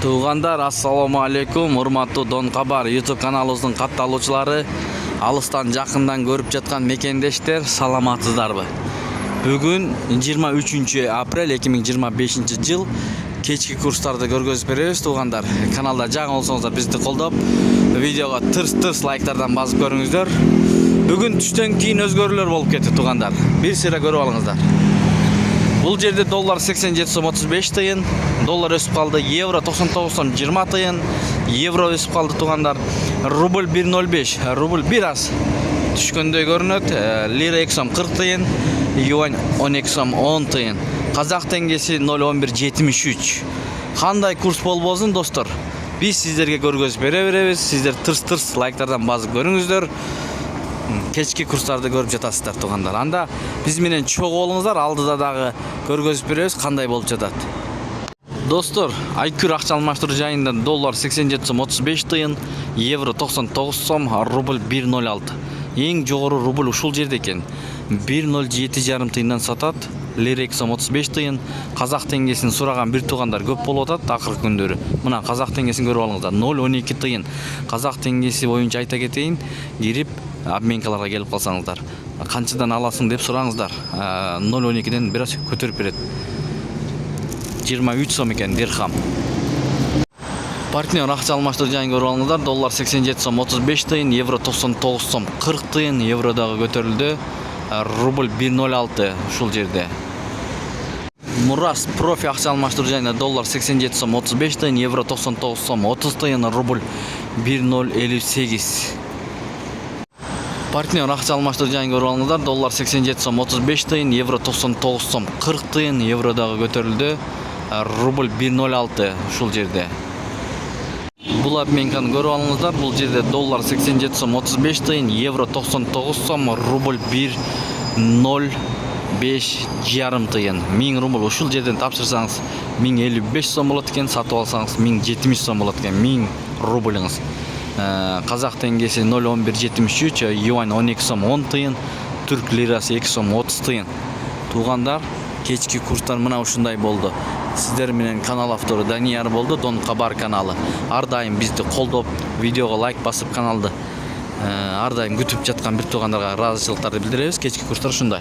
Туугандар, ассаламу алейкум. Урматтуу Дон Кабар YouTube каналыбыздын катталуучулары, алыстан жакындан көрүп жаткан мекендештер, саламатсыздарбы? Бүгүн 23 апрель 2025 жыл кечки курстарды көргөзүп беребиз. Туугандар, каналда жаңы болсоңуздар бизди колдоп, видеого тырс лайктардан басып көрүңүздөр. Бүгүн түштөн кийин өзгөрүүлөр болуп кетти, туугандар. Бир сыйра көрүп алыңыздар. Бұл жерде доллар 87 сом 35 тыйын, доллар өсіп қалды, евро 99 сом 20 тыйын, евро өсіп қалды, туғандар. Рубль 1.05, рубль біраз түшкөндөй көрінөт, лира 2 сом 40 тыйын, юань 12 сом 10 тыйын, қазақ теңгесі 0.1173. Қандай курс болбосун, достор? Біз сіздерге көргөзүп бере беребиз, сіздер тырс лайктардан басып көрүңүздөр. Кечки курстарды көрүп жатасыздар, туугандар. Анда биз менен чогуу болуңуздар, алдыда дагы көргөзүп беребиз кандай болуп жатат. Достор, Айкүр акча алмаштыруу жайында доллар 87 сом 35 тыйын, евро 99 сом, рубль 1.06. Эң жогору рубль ушул жерде экен. 1.07,5 тыйындан сатат, лира 2 сом 35 тыйын. Казак теңгесин сураган бир туугандар көп болуп атат акыркы күндөрү. Мына казак теңгесин көрүп алыңыздар, 0.12 тыйын. Казак теңгеси боюнча айта кетейин, кирип обменкаларга келип калсаңыздар, канчадан аласың деп сураңыздар. 0.12ден бир аз көтөрүп берет. 23 сом экен дирхам. Партнер акча алмаштыруу жайын көрүп алыңыздар. Доллар 87 сом 35 тыйын, евро 99 сом 40 тыйын, евро дагы көтөрүлдү. Рубль 1.06 ушул жерде. Мурас профи акча алмаштыруу жайында доллар 87 сом 35 тыйын, евро 99 сом 30 тыйын, рубль 1.058. Партнер акча алмаштыруу жайын көрүп алыңыздар. Доллар 87 сом 35 тыйын, евро 99 сом 40 тыйын, евро дагы көтөрүлдү. Рубль 1.06 ушул жерде. Бул обменканы көрүп алыңыздар. Бул жерде доллар 87 сом 35 тыйын, евро 99 сом, рубль 1.05,5 тыйын. 1000 рубль ушул жерден тапшырсаңыз 1055 сом болот экен, сатып алсаңыз 1070 сом болот экен. 1000 рубльыңыз. Казак теңгеси 0.1173, юань 12 сом 10 тыйын, түрк лирасы 2 сом 30 тыйын. Туугандар, кечки курстар мына ушундай болду. Сиздер менен канал автору Данияр болду, Дон Кабар каналы. Ар дайым бизди колдоп, видеого лайк басып каналды ар дайым күтүп жаткан бир туугандарга ыраазычылыктарды билдиребиз. Кечки курстар ушундай.